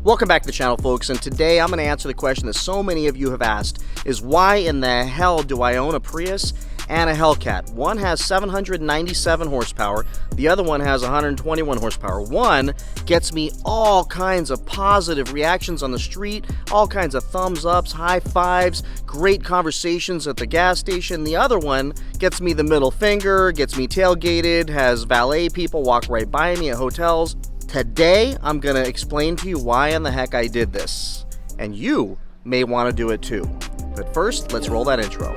Welcome back to the channel, folks, and today I'm going to answer the question that so many of you have asked, is why in the hell do I own a Prius and a Hellcat? One has 797 horsepower, the other one has 121 horsepower. One gets me all kinds of positive reactions on the street, all kinds of thumbs ups, high fives, great conversations at the gas station. The other one gets me the middle finger, gets me tailgated, has valet people walk right by me at hotels. Today, I'm going to explain to you why in the heck I did this, and you may want to do it too. But first, let's roll that intro.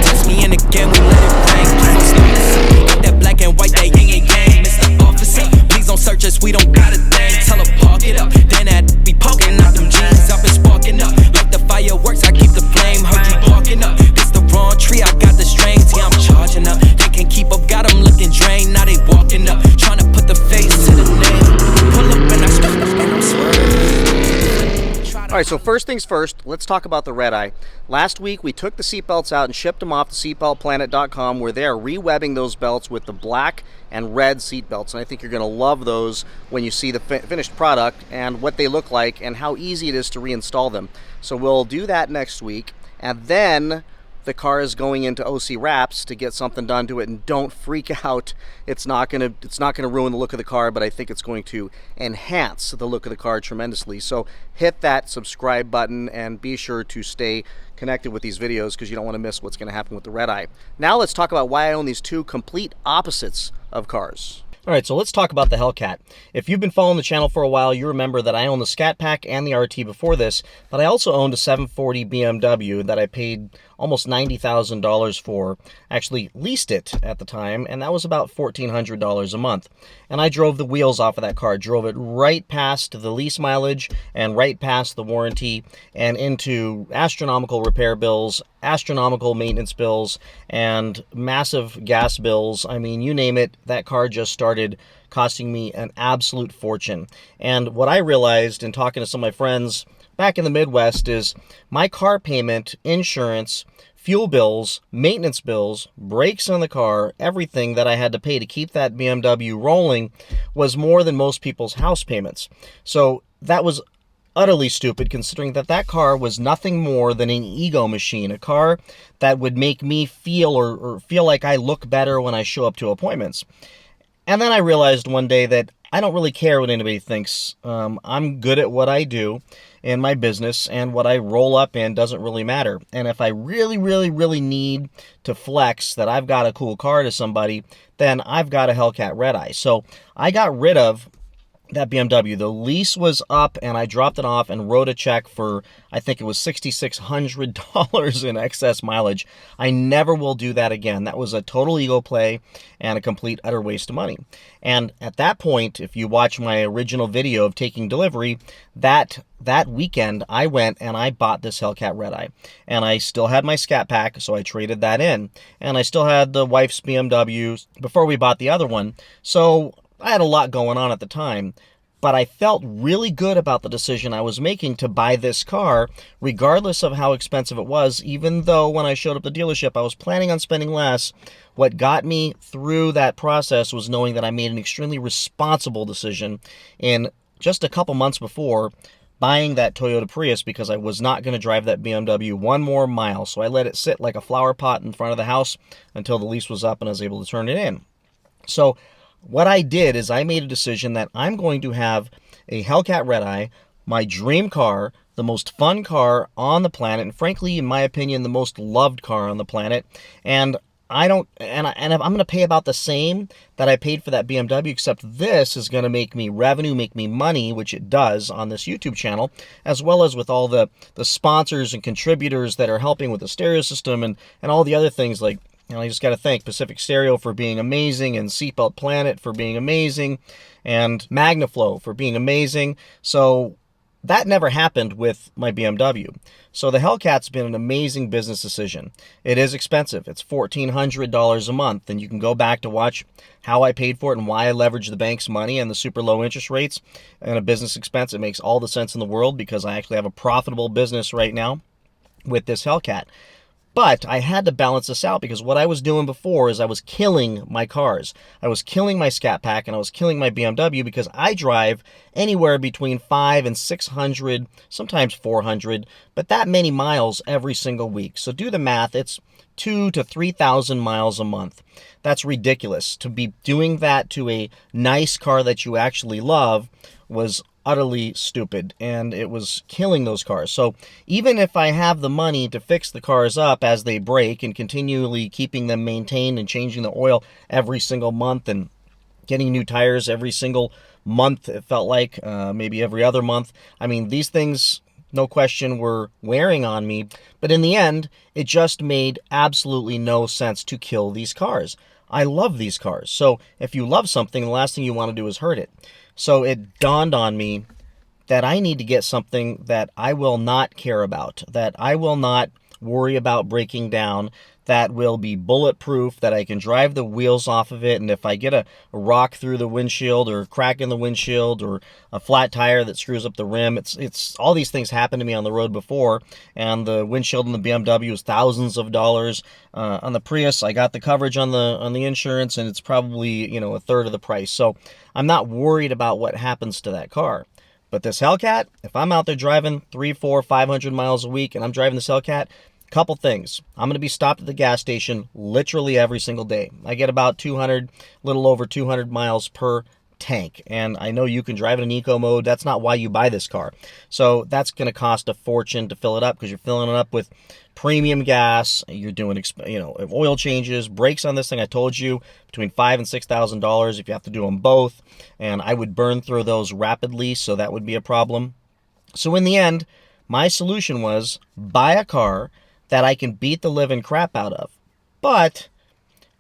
Test me in again, we let it rain. That black and white, that yin and yang. Mr. Officer, please don't search us, we don't got a thing. Tell her park it up, then that be poking out them jeans. I've been sparking up, like the fireworks, I keep the flame. Heard you barking up, this the wrong tree, I got the strings. Yeah, I'm charging up, they can't keep up, got them looking drained. Now they walking up, trying to put the face to the name. Pull up and I stop and I'm swerving. Alright, so first things first, let's talk about the Redeye. Last week, we took the seatbelts out and shipped them off to seatbeltplanet.com, where they are re-webbing those belts with the black and red seatbelts. And I think you're going to love those when you see the finished product and what they look like and how easy it is to reinstall them. So we'll do that next week, and then the car is going into OC Wraps to get something done to it. And don't freak out. It's not gonna ruin the look of the car, but I think it's going to enhance the look of the car tremendously. So hit that subscribe button and be sure to stay connected with these videos, because you don't want to miss what's going to happen with the Redeye. Now let's talk about why I own these two complete opposites of cars. Alright, so let's talk about the Hellcat. If you've been following the channel for a while, you remember that I owned the Scat Pack and the RT before this, but I also owned a 740 BMW that I paid almost $90,000 for. Actually leased it at the time, and that was about $1,400 a month. And I drove the wheels off of that car, drove it right past the lease mileage and right past the warranty and into astronomical repair bills, astronomical maintenance bills, and massive gas bills. I mean, you name it, that car just started costing me an absolute fortune. And what I realized in talking to some of my friends back in the Midwest is my car payment, insurance, fuel bills, maintenance bills, brakes on the car, everything that I had to pay to keep that BMW rolling was more than most people's house payments. So that was utterly stupid, considering that that car was nothing more than an ego machine, a car that would make me feel or feel like I look better when I show up to appointments. And then I realized one day that I don't really care what anybody thinks. I'm good at what I do in my business, and what I roll up in doesn't really matter. And if I really need to flex that I've got a cool car to somebody, then I've got a Hellcat Redeye. So I got rid of that BMW. The lease was up, and I dropped it off and wrote a check for, I think it was $6,600 in excess mileage. I never will do that again. That was a total ego play and a complete utter waste of money. And at that point, if you watch my original video of taking delivery, that weekend I went and I bought this Hellcat Redeye. And I still had my Scat Pack, so I traded that in. And I still had the wife's BMW before we bought the other one. So I had a lot going on at the time, but I felt really good about the decision I was making to buy this car, regardless of how expensive it was, even though when I showed up at the dealership, I was planning on spending less. What got me through that process was knowing that I made an extremely responsible decision in just a couple months before buying that Toyota Prius, because I was not going to drive that BMW one more mile. So I let it sit like a flower pot in front of the house until the lease was up and I was able to turn it in. So what I did is I made a decision that I'm going to have a Hellcat Redeye, my dream car, the most fun car on the planet, and frankly, in my opinion, the most loved car on the planet. And I'm going to pay about the same that I paid for that BMW, except this is going to make me revenue, make me money, which it does on this YouTube channel, as well as with all the sponsors and contributors that are helping with the stereo system and all the other things. Like, you know, I just got to thank Pacific Stereo for being amazing, and Seatbelt Planet for being amazing, and MagnaFlow for being amazing. So that never happened with my BMW. So the Hellcat's been an amazing business decision. It is expensive. It's $1,400 a month, and you can go back to watch how I paid for it and why I leveraged the bank's money and the super low interest rates and a business expense. It makes all the sense in the world, because I actually have a profitable business right now with this Hellcat. But I had to balance this out because what I was doing before is I was killing my cars. I was killing my Scat Pack and I was killing my BMW because I drive anywhere between 500 and 600, sometimes 400, but that many miles every single week. So do the math, it's 2,000 to 3,000 miles a month. That's ridiculous. To be doing that to a nice car that you actually love was utterly stupid, and it was killing those cars. So even if I have the money to fix the cars up as they break and continually keeping them maintained and changing the oil every single month and getting new tires every single month, it felt like, maybe every other month. I mean, these things, no question, were wearing on me, but in the end, it just made absolutely no sense to kill these cars. I love these cars. So if you love something, the last thing you want to do is hurt it. So it dawned on me that I need to get something that I will not care about, that I will not worry about breaking down, that will be bulletproof, that I can drive the wheels off of it, and if I get a rock through the windshield or a crack in the windshield or a flat tire that screws up the rim, it's all these things happened to me on the road before, and the windshield in the BMW is thousands of dollars. On the Prius, I got the coverage on the insurance, and it's probably, a third of the price. So I'm not worried about what happens to that car. But this Hellcat, if I'm out there driving 300, 400, 500 miles a week and I'm driving this Hellcat, couple things. I'm going to be stopped at the gas station literally every single day. I get about 200, little over 200 miles per tank. And I know you can drive it in eco mode. That's not why you buy this car. So that's going to cost a fortune to fill it up because you're filling it up with premium gas. You're doing, oil changes, brakes on this thing. I told you between $5,000 and $6,000 if you have to do them both. And I would burn through those rapidly, so that would be a problem. So in the end, my solution was buy a car that I can beat the living crap out of. But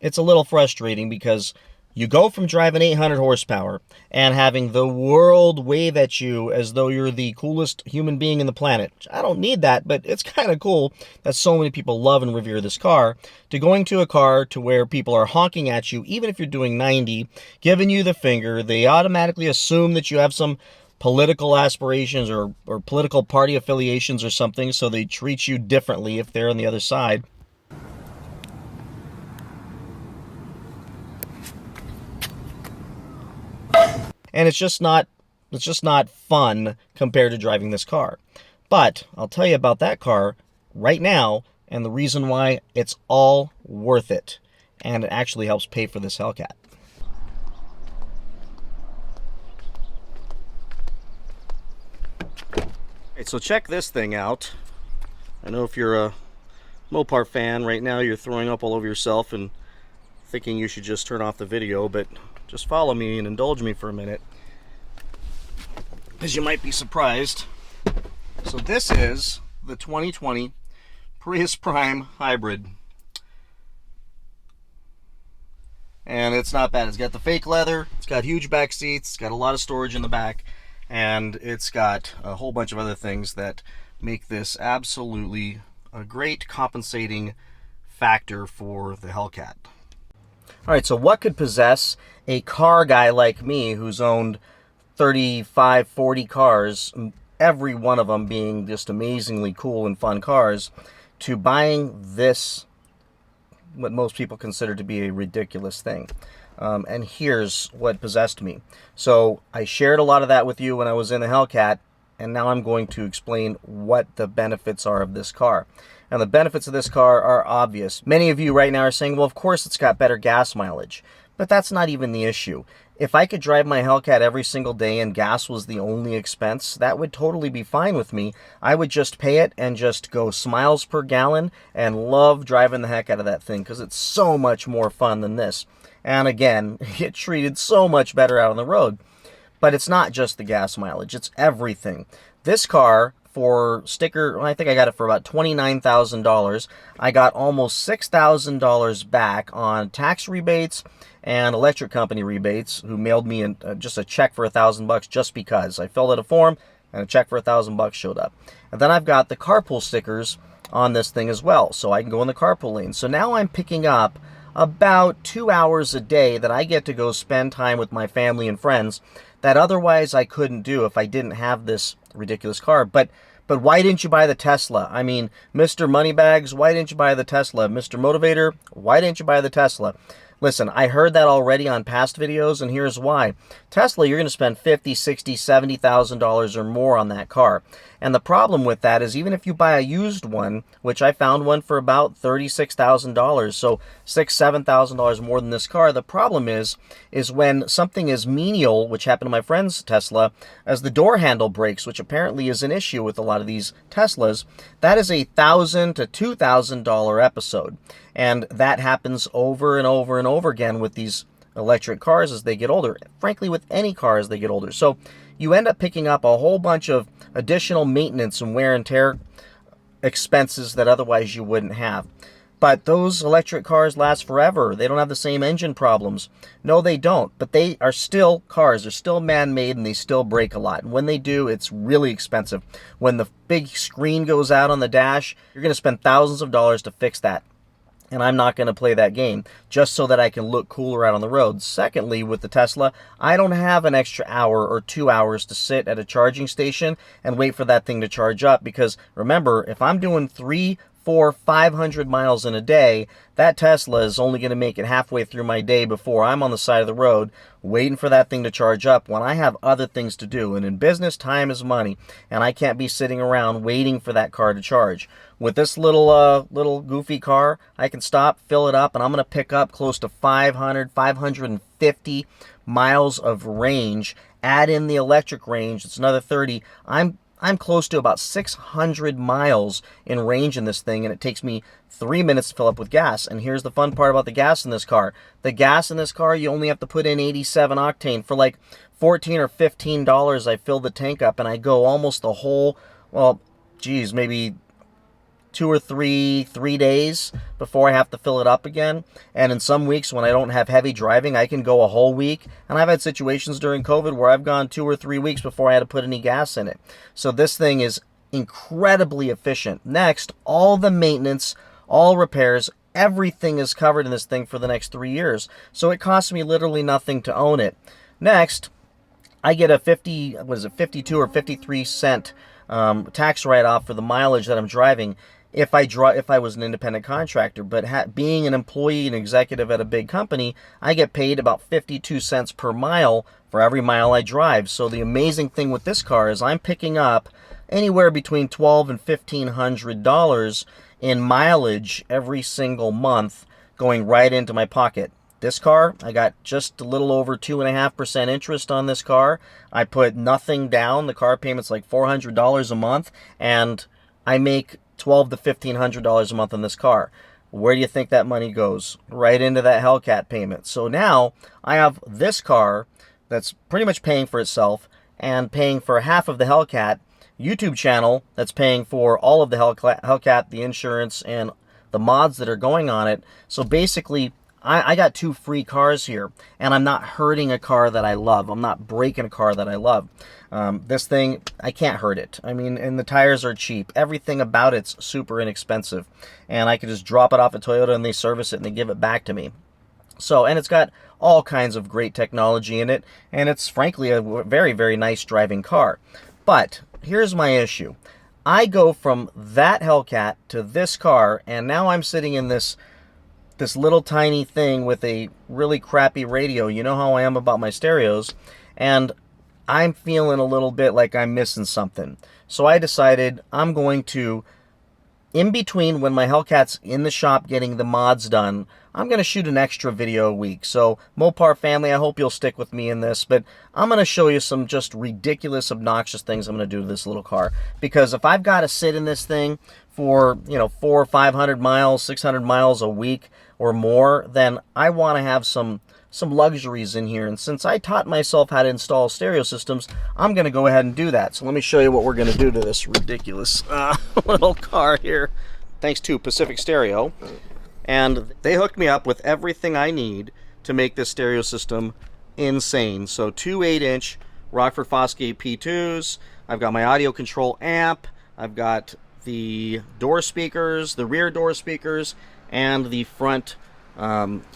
it's a little frustrating because you go from driving 800 horsepower and having the world wave at you as though you're the coolest human being in the planet. I don't need that, but it's kind of cool that so many people love and revere this car, to going to a car to where people are honking at you, even if you're doing 90, giving you the finger. They automatically assume that you have some political aspirations or political party affiliations or something, so they treat you differently if they're on the other side. And it's just not fun compared to driving this car. But I'll tell you about that car right now and the reason why it's all worth it. And it actually helps pay for this Hellcat. So check this thing out. I know if you're a Mopar fan right now, you're throwing up all over yourself and thinking you should just turn off the video, but just follow me and indulge me for a minute, because you might be surprised. So this is the 2020 Prius Prime Hybrid. And it's not bad. It's got the fake leather, it's got huge back seats, it's got a lot of storage in the back, and it's got a whole bunch of other things that make this absolutely a great compensating factor for the Hellcat. Alright, so what could possess a car guy like me who's owned 35, 40 cars, every one of them being just amazingly cool and fun cars, to buying this, what most people consider to be a ridiculous thing? And here's what possessed me. So I shared a lot of that with you when I was in the Hellcat, and now I'm going to explain what the benefits are of this car. And the benefits of this car are obvious. Many of you right now are saying, well, of course it's got better gas mileage. But that's not even the issue. If I could drive my Hellcat every single day and gas was the only expense, that would totally be fine with me. I would just pay it and just go miles per gallon and love driving the heck out of that thing because it's so much more fun than this. And again, get treated so much better out on the road. But it's not just the gas mileage, it's everything. This car, for sticker, I think I got it for about $29,000. I got almost $6,000 back on tax rebates and electric company rebates, who mailed me just a check for $1,000 just because. I filled out a form and a check for $1,000 showed up. And then I've got the carpool stickers on this thing as well, so I can go in the carpool lane. So now I'm picking up about 2 hours a day that I get to go spend time with my family and friends that otherwise I couldn't do if I didn't have this ridiculous car. But But why didn't you buy the Tesla? I mean, Mr. Moneybags, why didn't you buy the Tesla? Mr. Motivator, why didn't you buy the Tesla? Listen, I heard that already on past videos, and here's why. Tesla, you're going to spend $50,000, $60,000, $70,000 or more on that car. And the problem with that is even if you buy a used one, which I found one for about $36,000, so $6,000, $7,000 more than this car, the problem is when something is menial, which happened to my friend's Tesla, as the door handle breaks, which apparently is an issue with a lot of these Teslas, that is a $1,000 to $2,000 episode. And that happens over and over and over again with these electric cars as they get older. Frankly, with any car as they get older. So you end up picking up a whole bunch of additional maintenance and wear and tear expenses that otherwise you wouldn't have. But those electric cars last forever. They don't have the same engine problems. No, they don't. But they are still cars. They're still man-made, and they still break a lot. And when they do, it's really expensive. When the big screen goes out on the dash, you're going to spend thousands of dollars to fix that. And I'm not going to play that game just so that I can look cooler out on the road. Secondly, with the Tesla, I don't have an extra hour or 2 hours to sit at a charging station and wait for that thing to charge up. Because remember, if I'm doing 300, 400, 500 miles in a day, that Tesla is only going to make it halfway through my day before I'm on the side of the road waiting for that thing to charge up when I have other things to do. And in business, time is money, and I can't be sitting around waiting for that car to charge. With this little goofy car, I can stop, fill it up, and I'm going to pick up close to 500, 550 miles of range. Add in the electric range, it's another 30. I'm close to about 600 miles in range in this thing, and it takes me 3 minutes to fill up with gas. And here's the fun part about the gas in this car. The gas in this car, you only have to put in 87 octane. For like $14 or $15, I fill the tank up, and I go almost the whole, well, geez, maybe 2 or 3 days before I have to fill it up again. And in some weeks when I don't have heavy driving, I can go a whole week. And I've had situations during COVID where I've gone 2 or 3 weeks before I had to put any gas in it. So this thing is incredibly efficient. Next, all the maintenance, all repairs, everything is covered in this thing for the next 3 years. So it costs me literally nothing to own it. Next, I get a 52 or 53 cent tax write-off for the mileage that I'm driving if I was an independent contractor. But being an employee and executive at a big company, I get paid about 52 cents per mile for every mile I drive. So the amazing thing with this car is I'm picking up anywhere between $1,200 and $1,500 in mileage every single month going right into my pocket. This car, I got just a little over 2.5% interest on this car. I put nothing down. The car payment's like $400 a month, and I make $1,200 to $1,500 a month on this car. Where do you think that money goes? Right into that Hellcat payment. So now I have this car that's pretty much paying for itself and paying for half of the Hellcat YouTube channel that's paying for all of the Hellcat, the insurance, and the mods that are going on it. So basically, I got 2 free cars here, and I'm not hurting a car that I love. I'm not breaking a car that I love. This thing, I can't hurt it. I mean, and the tires are cheap. Everything about it's super inexpensive. And I can just drop it off at Toyota, and they service it, and they give it back to me. So, and it's got all kinds of great technology in it, and it's frankly a very, very nice driving car. But here's my issue. I go from that Hellcat to this car, and now I'm sitting in this little tiny thing with a really crappy radio. You know how I am about my stereos, and I'm feeling a little bit like I'm missing something. So I decided I'm going to, in between when my Hellcat's in the shop getting the mods done, I'm going to shoot an extra video a week. So Mopar family, I hope you'll stick with me in this, but I'm going to show you some just ridiculous, obnoxious things I'm going to do to this little car. Because if I've got to sit in this thing for, 400 or 500 miles, 600 miles a week or more, then I want to have some luxuries in here. And since I taught myself how to install stereo systems, I'm going to go ahead and do that. So let me show you what we're going to do to this ridiculous little car here. Thanks to Pacific Stereo. And they hooked me up with everything I need to make this stereo system insane. So 2 8-inch Rockford Fosgate P2s. I've got my audio control amp. I've got the door speakers, the rear door speakers, and the front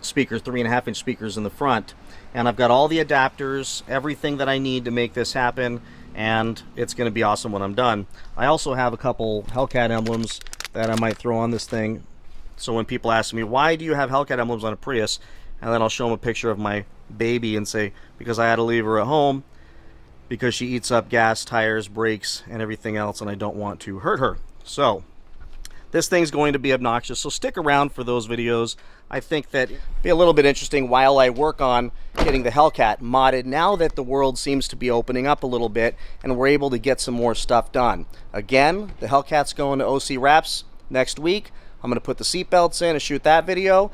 speakers, 3.5-inch speakers in the front. And I've got all the adapters, everything that I need to make this happen. and it's going to be awesome when I'm done. I also have a couple Hellcat emblems that I might throw on this thing. So when people ask me, why do you have Hellcat emblems on a Prius? And then I'll show them a picture of my baby and say, because I had to leave her at home because she eats up gas, tires, brakes, and everything else, and I don't want to hurt her. So this thing's going to be obnoxious, so stick around for those videos. I think that it'll be a little bit interesting while I work on getting the Hellcat modded, now that the world seems to be opening up a little bit and we're able to get some more stuff done. Again, the Hellcat's going to OC Wraps next week. I'm going to put the seatbelts in and shoot that video.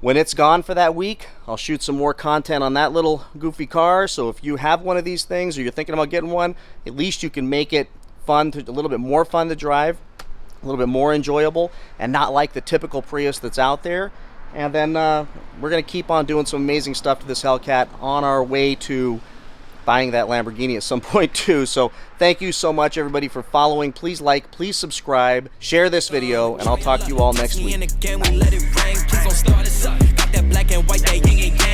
When it's gone for that week, I'll shoot some more content on that little goofy car. So if you have one of these things or you're thinking about getting one, at least you can make it fun, a little bit more fun to drive, a little bit more enjoyable, and not like the typical Prius that's out there. And then we're going to keep on doing some amazing stuff to this Hellcat on our way to buying that Lamborghini at some point too. So thank you so much, everybody, for following. Please like, please subscribe, share this video, and I'll talk to you all next week. Please don't start us up. Got that black and white, that yin and yang.